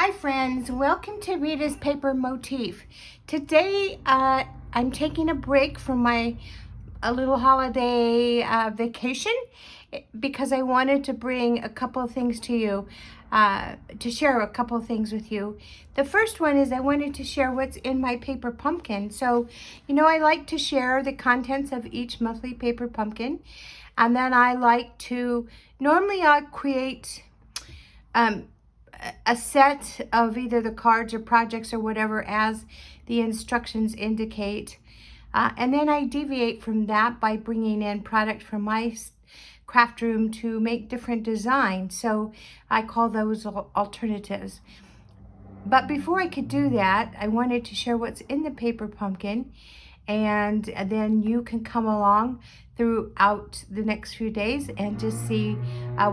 Hi friends, welcome to Rita's Paper Motif. Today I'm taking a break from my little holiday vacation because I wanted to bring a couple of things to you, to share a couple of things with you. The first one is I wanted to share what's in my paper pumpkin. So, you know, I like to share the contents of each monthly paper pumpkin, and then I like to, normally I'll create a set of either the cards or projects or whatever as the instructions indicate. And then I deviate from that by bringing in product from my craft room to make different designs. So I call those alternatives. But before I could do that, I wanted to share what's in the paper pumpkin, and then you can come along throughout the next few days and just see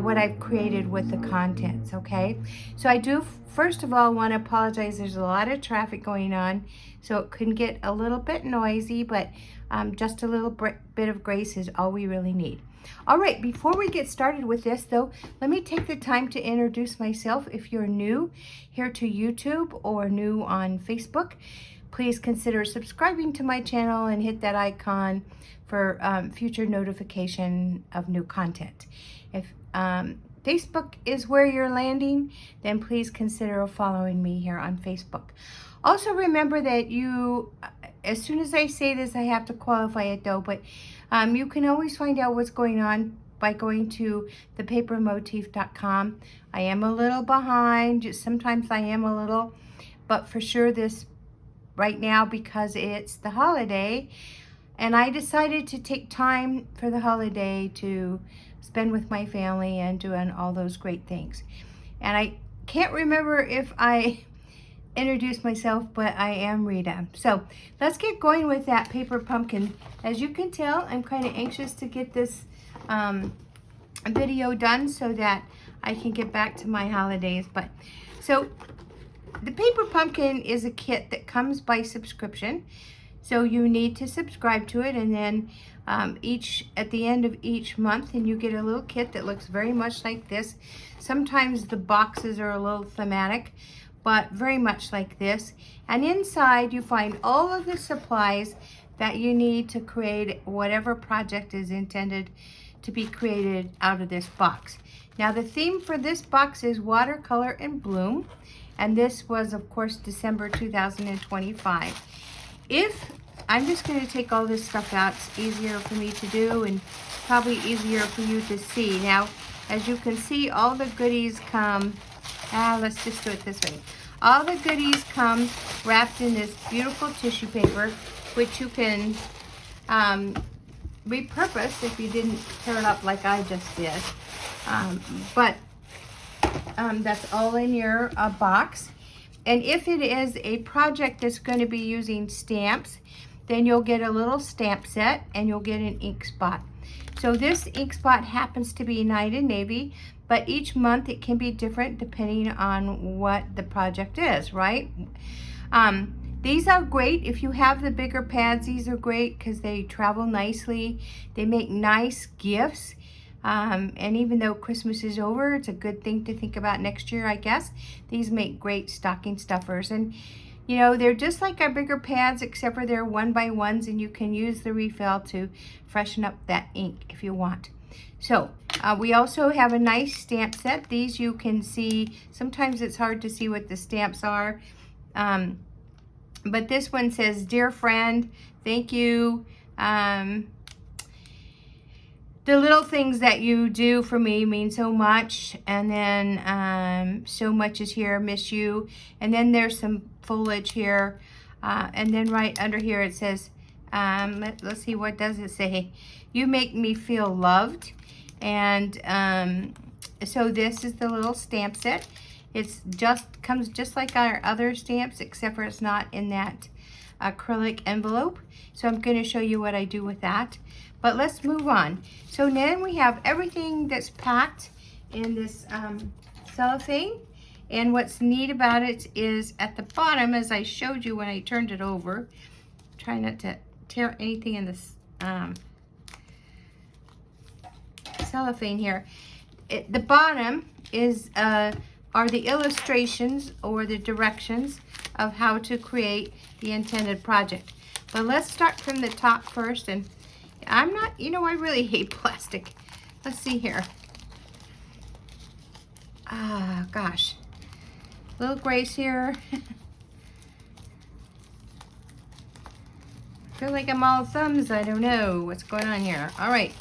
what I've created with the contents, okay? So I do, first of all, want to apologize. There's a lot of traffic going on, so it can get a little bit noisy, but just a little bit of grace is all we really need. All right, before we get started with this though, let me take the time to introduce myself. If you're new here to YouTube or new on Facebook, please consider subscribing to my channel and hit that icon for future notification of new content. If Facebook is where you're landing, then please consider following me here on Facebook. Also remember that you, as soon as I say this, I have to qualify it though, but you can always find out what's going on by going to thepapermotif.com. I am a little behind, just sometimes I am a little, but for sure this right now, because it's the holiday, and I decided to take time for the holiday to spend with my family and doing all those great things. And I can't remember if I introduced myself, but I am Rita. So let's get going with that paper pumpkin. As you can tell, I'm kind of anxious to get this video done so that I can get back to my holidays. But so the paper pumpkin is a kit that comes by subscription. So you need to subscribe to it, and then at the end of each month, and you get a little kit that looks very much like this. Sometimes the boxes are a little thematic, but very much like this. And inside you find all of the supplies that you need to create whatever project is intended to be created out of this box. Now the theme for this box is Watercolor in Bloom, and this was of course December 2025. If I'm just going to take all this stuff out, it's easier for me to do and probably easier for you to see. Now as you can see, all the goodies come, let's just do it this way. All the goodies come wrapped in this beautiful tissue paper, which you can repurpose if you didn't tear it up like I just did. That's all in your box. And if it is a project that's going to be using stamps, then you'll get a little stamp set and you'll get an ink spot. So this ink spot happens to be Night and Navy, but each month it can be different depending on what the project is, right? These are great if you have the bigger pads. These are great because they travel nicely. They make nice gifts. And even though Christmas is over, it's a good thing to think about next year, I guess. These make great stocking stuffers. And, you know, they're just like our bigger pads, except for they're 1x1s, and you can use the refill to freshen up that ink if you want. So we also have a nice stamp set. These you can see, sometimes it's hard to see what the stamps are. But this one says, "Dear friend, thank you. The little things that you do for me mean so much." And then so much is here, miss you. And then there's some foliage here. And then right under here it says, let's see, what does it say? "You make me feel loved." And so this is the little stamp set. It's comes just like our other stamps, except for it's not in that acrylic envelope. So I'm going to show you what I do with that. But let's move on. So then we have everything that's packed in this cellophane. And what's neat about it is at the bottom, as I showed you when I turned it over, try not to tear anything in this cellophane here. The bottom is a are the illustrations or the directions of how to create the intended project. But let's start from the top first. And I'm not, I really hate plastic. Let's see here. Ah, gosh. Little grace here. Feel like I'm all thumbs. I don't know what's going on here. All right,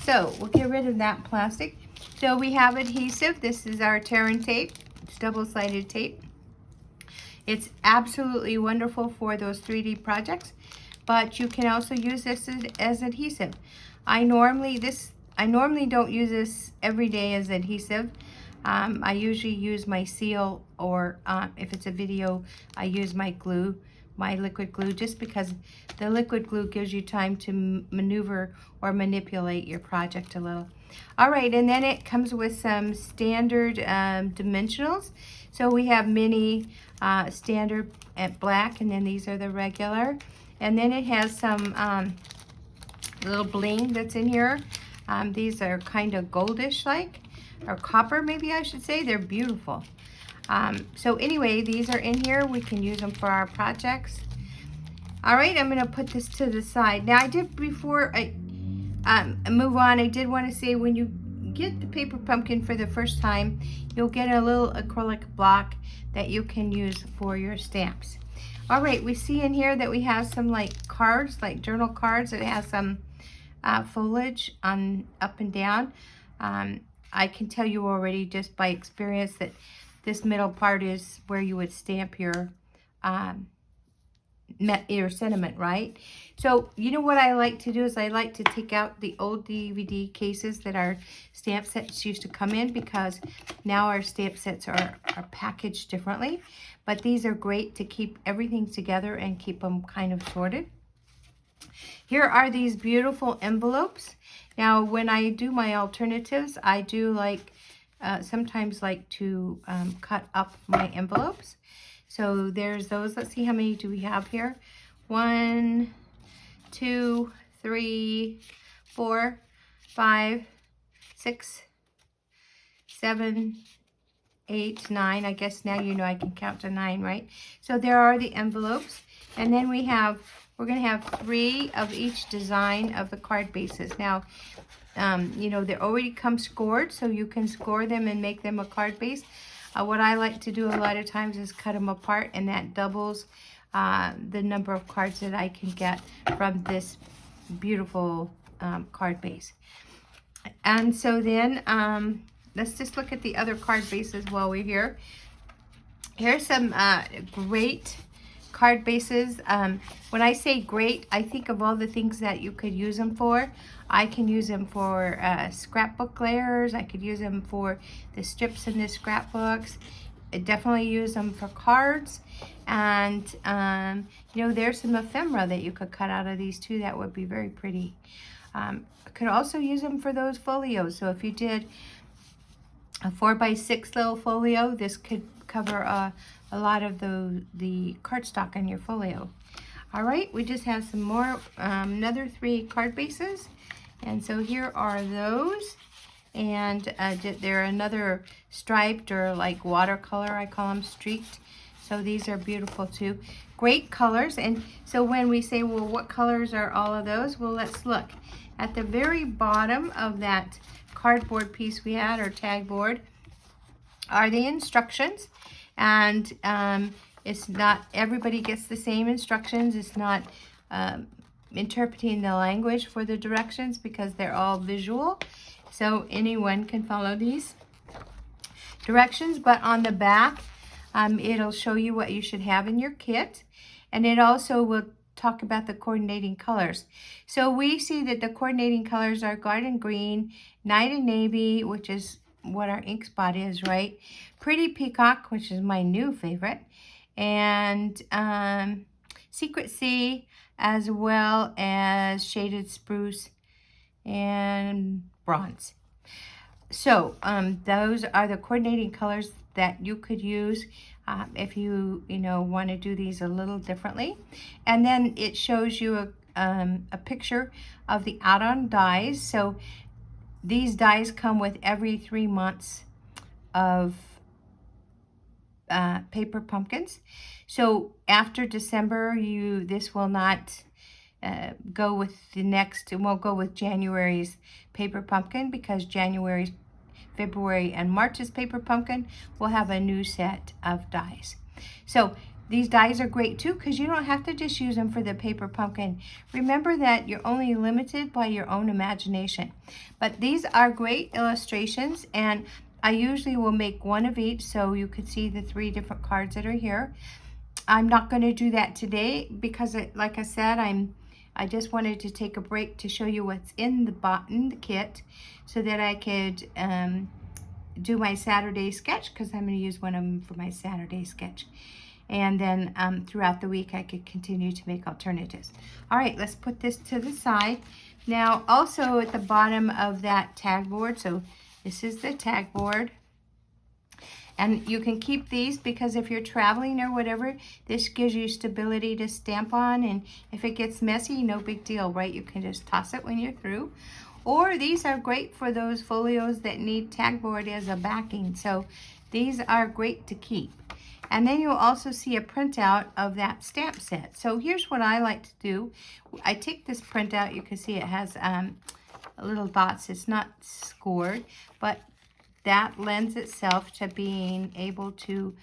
so we'll get rid of that plastic. So we have adhesive. This is our Terran tape. It's double-sided tape. It's absolutely wonderful for those 3D projects, but you can also use this as adhesive. I normally don't use this every day as adhesive. I usually use my seal, or if it's a video, I use my glue, my liquid glue, just because the liquid glue gives you time to maneuver or manipulate your project a little. All right, and then it comes with some standard dimensionals. So we have mini, standard at black, and then these are the regular. And then it has some little bling that's in here. These are kind of goldish like, or copper maybe I should say. They're beautiful. So anyway, these are in here. We can use them for our projects. All right, I'm going to put this to the side. Now, I did, before I move on, I did want to say, when you get the paper pumpkin for the first time, you'll get a little acrylic block that you can use for your stamps. All right, we see in here that we have some like cards, like journal cards. It has some foliage on up and down. I can tell you already just by experience that this middle part is where you would stamp your sentiment, right? So you know what I like to do is I like to take out the old DVD cases that our stamp sets used to come in, because now our stamp sets are packaged differently. But these are great to keep everything together and keep them kind of sorted. Here are these beautiful envelopes. Now, when I do my alternatives, I do like sometimes like to cut up my envelopes. So there's those. Let's see, how many do we have here? 1, 2, 3, 4, 5, 6, 7, 8, 9. I guess now you know I can count to 9, right? So there are the envelopes. And then we're going to have 3 of each design of the card bases. Now, they already come scored, so you can score them and make them a card base. What I like to do a lot of times is cut them apart, and that doubles the number of cards that I can get from this beautiful card base. And so then, let's just look at the other card bases while we're here. Here's some great card bases. When I say great, I think of all the things that you could use them for. I can use them for scrapbook layers. I could use them for the strips in the scrapbooks. I definitely use them for cards. And, there's some ephemera that you could cut out of these too. That would be very pretty. I could also use them for those folios. So if you did a 4x6 little folio, this could cover a lot of the cardstock on your folio. All right, we just have some more, another 3 card bases. And so here are those. And they're another striped, or like watercolor, I call them, streaked. So these are beautiful too. Great colors. And so when we say, well, what colors are all of those? Well, let's look. At the very bottom of that cardboard piece we had, or tag board, are the instructions. And it's not, everybody gets the same instructions. It's not interpreting the language for the directions, because they're all visual. So anyone can follow these directions. But on the back, it'll show you what you should have in your kit. And it also will talk about the coordinating colors. So we see that the coordinating colors are garden green, night and navy, which is what our ink spot is, right? Pretty peacock, which is my new favorite, and secret sea, as well as shaded spruce and bronze. So those are the coordinating colors that you could use if you want to do these a little differently. And then it shows you a picture of the add-on dies. So these dies come with every 3 months of paper pumpkins. So after December, this will not go with the next, it won't go with January's paper pumpkin, because January's, February, and March's paper pumpkin will have a new set of dies. So these dies are great too, because you don't have to just use them for the paper pumpkin. Remember that you're only limited by your own imagination. But these are great illustrations, and I usually will make one of each so you could see the 3 different cards that are here. I'm not going to do that today because, like I said, I just wanted to take a break to show you what's in the kit, so that I could do my Saturday sketch, because I'm going to use one of them for my Saturday sketch. And then throughout the week, I could continue to make alternatives. All right, let's put this to the side. Now, also at the bottom of that tag board, so this is the tag board. And you can keep these, because if you're traveling or whatever, this gives you stability to stamp on. And if it gets messy, no big deal, right? You can just toss it when you're through. Or these are great for those folios that need tag board as a backing. So these are great to keep. And then you'll also see a printout of that stamp set. So here's what I like to do. I take this printout. You can see it has little dots. It's not scored, but that lends itself to being able to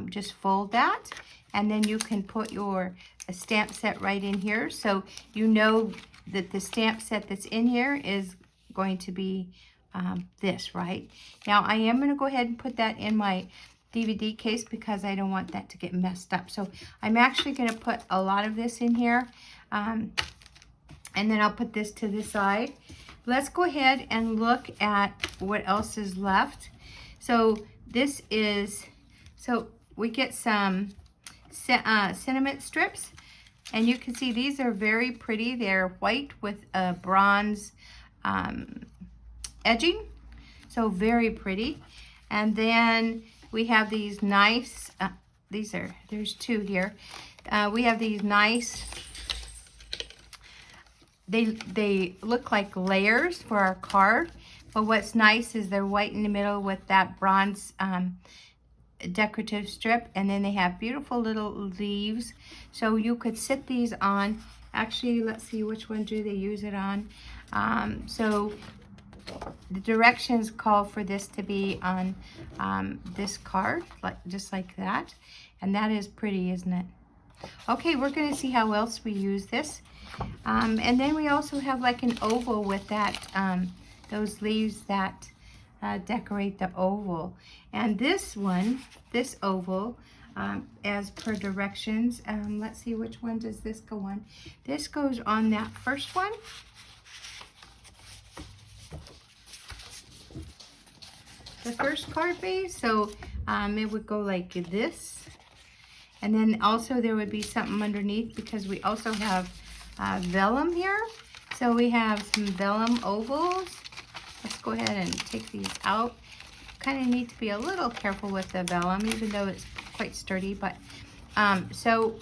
just fold that. And then you can put your stamp set right in here. So you know that the stamp set that's in here is going to be this, right? Now I am going to go ahead and put that in my DVD case, because I don't want that to get messed up. So I'm actually going to put a lot of this in here, and then I'll put this to the side. Let's go ahead and look at what else is left. So this is, so we get some sentiment strips, and you can see these are very pretty. They're white with a bronze edging, so very pretty. And then we have these nice, there's 2 here. We have these nice, they look like layers for our card, but what's nice is they're white in the middle with that bronze decorative strip, and then they have beautiful little leaves. So you could sit these on, actually, let's see, which one do they use it on? So the directions call for this to be on this card, just like that. And that is pretty, isn't it? Okay, we're going to see how else we use this. And then we also have like an oval with that, those leaves that decorate the oval. And this one, this oval, as per directions, let's see, which one does this go on? This goes on that first one. The first card base, so it would go like this, and then also there would be something underneath, because we also have vellum here. So we have some vellum ovals. Let's go ahead and take these out. Kind of need to be a little careful with the vellum, even though it's quite sturdy. But so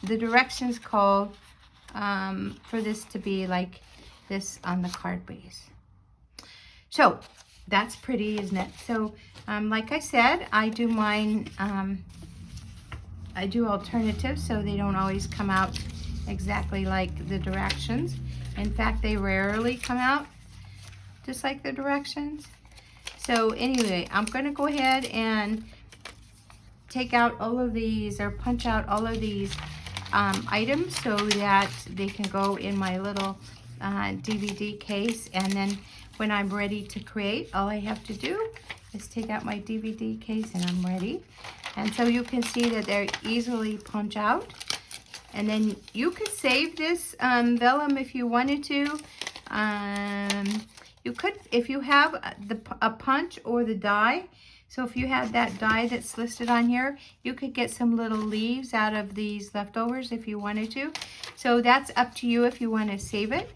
the directions call for this to be like this on the card base. So that's pretty, isn't it? So like I said, I do mine, I do alternatives, so they don't always come out exactly like the directions. In fact, they rarely come out just like the directions. So anyway, I'm going to go ahead and take out all of these, or punch out all of these items, so that they can go in my little DVD case. And then when I'm ready to create, all I have to do is take out my DVD case and I'm ready. And so you can see that they're easily punch out. And then you could save this vellum if you wanted to. You could, if you have a punch or the die. So if you had that die that's listed on here, you could get some little leaves out of these leftovers if you wanted to. So that's up to you if you want to save it.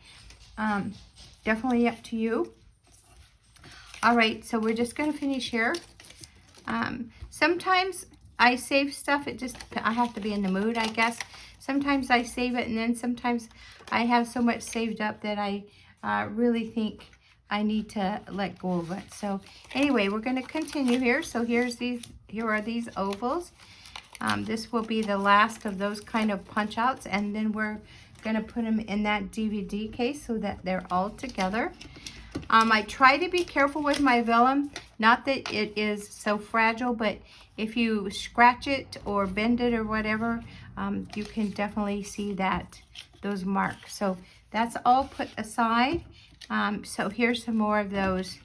Definitely up to you. All right, so we're just going to finish here. Sometimes I save stuff. I have to be in the mood, I guess. Sometimes I save it, and then sometimes I have so much saved up that I really think I need to let go of it. So anyway, we're going to continue here. So here are these ovals. This will be the last of those kind of punch outs, and then we're going to put them in that DVD case so that they're all together. I try to be careful with my vellum, not that it is so fragile, but if you scratch it or bend it or whatever, you can definitely see those marks. So that's all put aside. So here's some more of those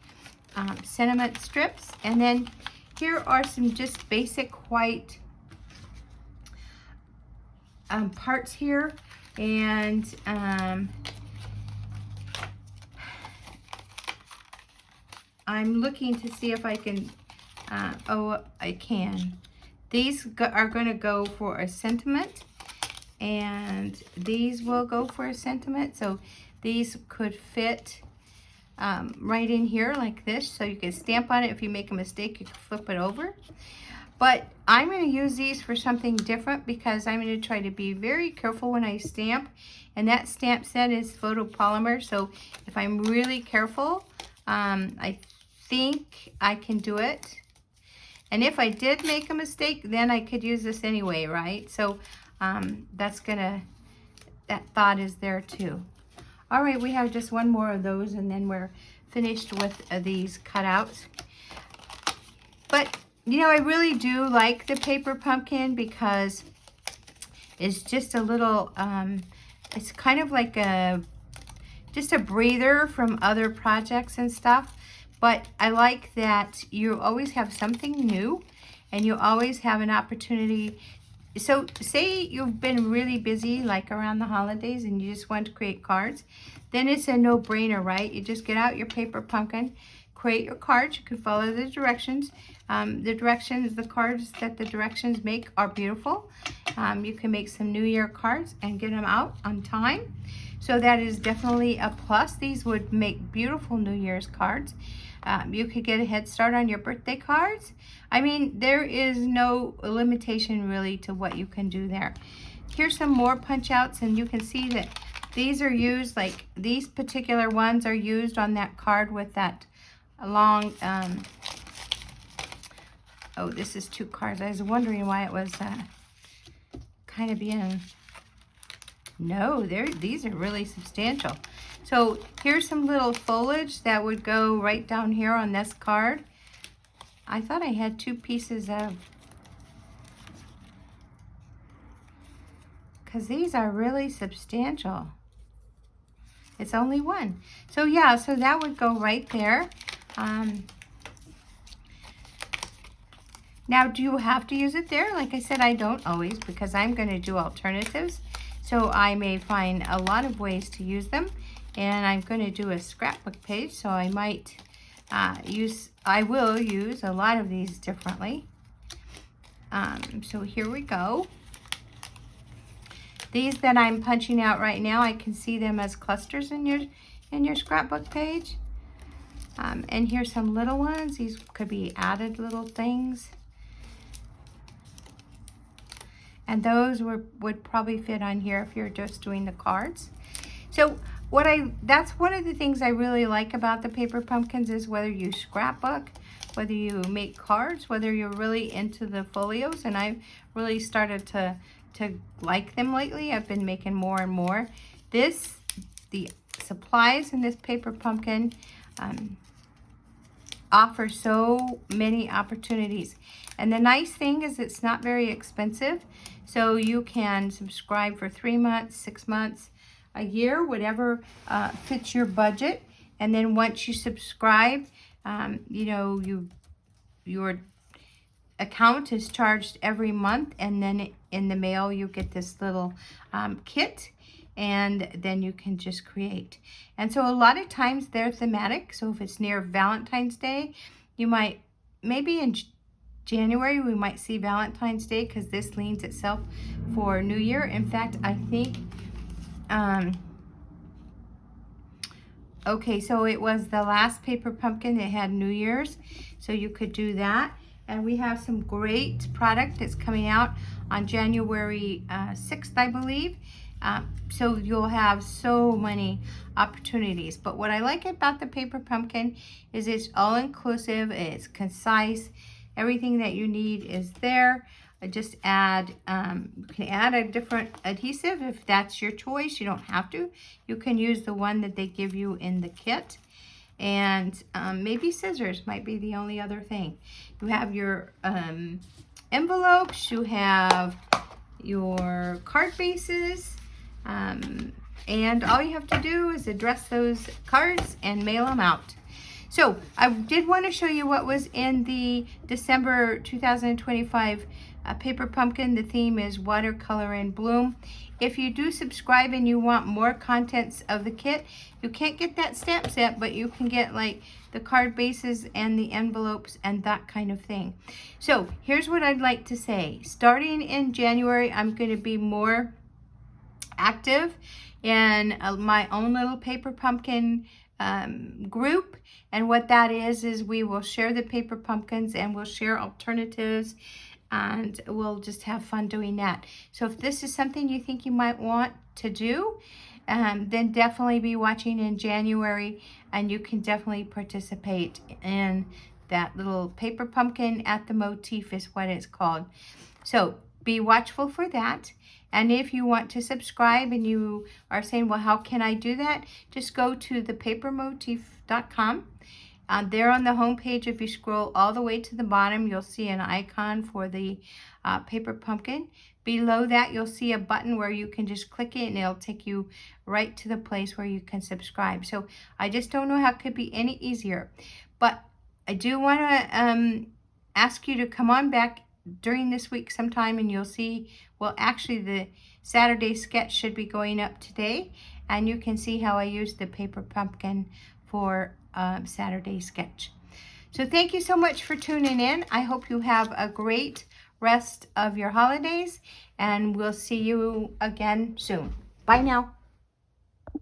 sentiment strips, and then here are some just basic white parts here, and I'm looking to see if I can, oh, I can. These are going to go for a sentiment, and these will go for a sentiment. So these could fit right in here like this. So you can stamp on it. If you make a mistake, you can flip it over. But I'm going to use these for something different because I'm going to try to be very careful when I stamp. And that stamp set is photopolymer. So if I'm really careful, I think I can do it. And if I did make a mistake, then I could use this anyway, right? So that thought is there too. All right, we have just one more of those, and then we're finished with these cutouts. But you know, I really do like the paper pumpkin because it's just a little, it's kind of like just a breather from other projects and stuff. But I like that you always have something new, and you always have an opportunity. So say you've been really busy, like around the holidays, and you just want to create cards, then it's a no-brainer, right? You just get out your paper pumpkin, create your cards. You can follow the directions. The cards that the directions make are beautiful. You can make some New Year cards and get them out on time. So that is definitely a plus. These would make beautiful New Year's cards. You could get a head start on your birthday cards. I mean, there is no limitation really to what you can do there. Here's some more punch outs, and you can see that these are used, like these particular ones are used on that card with that long, oh, this is 2 cards. I was wondering why it was kind of being, no, these are really substantial. So here's some little foliage that would go right down here on this card. I thought I had 2 pieces of, because these are really substantial. It's only 1. So yeah, so that would go right there. Now, do you have to use it there? Like I said, I don't always, because I'm going to do alternatives. So I may find a lot of ways to use them. And I'm going to do a scrapbook page, so I might I will use a lot of these differently. So here we go. These that I'm punching out right now, I can see them as clusters in your scrapbook page. And here's some little ones. These could be added little things. And those would probably fit on here if you're just doing the cards. So that's one of the things I really like about the paper pumpkins is whether you scrapbook, whether you make cards, whether you're really into the folios. And I've really started to like them lately. I've been making more and more. The supplies in this paper pumpkin offer so many opportunities. And the nice thing is it's not very expensive. So you can subscribe for 3 months, 6 months, a year, whatever fits your budget. And then once you subscribe, you know, your account is charged every month, and then in the mail you get this little kit, and then you can just create. And so a lot of times they're thematic. So if it's near Valentine's Day, you might, maybe in January we might see Valentine's Day, because this leans itself for New Year. In fact, I think okay, so it was the last paper pumpkin that had New Year's, so you could do that. And we have some great product that's coming out on January 6th, I believe. So you'll have so many opportunities. But what I like about the paper pumpkin is it's all inclusive, it's concise, everything that you need is there. Just add, you can add a different adhesive if that's your choice. You don't have to. You can use the one that they give you in the kit. And maybe scissors might be the only other thing. You have your envelopes, you have your card bases, and all you have to do is address those cards and mail them out. So I did want to show you what was in the December 2025 paper pumpkin. The theme is watercolor in bloom. If you do subscribe and you want more contents of the kit, you can't get that stamp set, but you can get like the card bases and the envelopes and that kind of thing. So here's what I'd like to say. Starting in January, I'm going to be more active in my own little paper pumpkin group. And what that is we will share the paper pumpkins and we'll share alternatives, and we'll just have fun doing that. So if this is something you think you might want to do, then definitely be watching in January, and you can definitely participate in that little paper pumpkin at the motif is what it's called. So be watchful for that. And if you want to subscribe and you are saying, well, how can I do that? Just go to thepapermotif.com. There on the home page, if you scroll all the way to the bottom, you'll see an icon for the paper pumpkin. Below that, you'll see a button where you can just click it and it'll take you right to the place where you can subscribe. So I just don't know how it could be any easier. But I do want to ask you to come on back during this week sometime, and you'll see, well, actually the Saturday sketch should be going up today, and you can see how I used the paper pumpkin for Saturday sketch. So thank you so much for tuning in. I hope you have a great rest of your holidays, and we'll see you again soon. Bye now.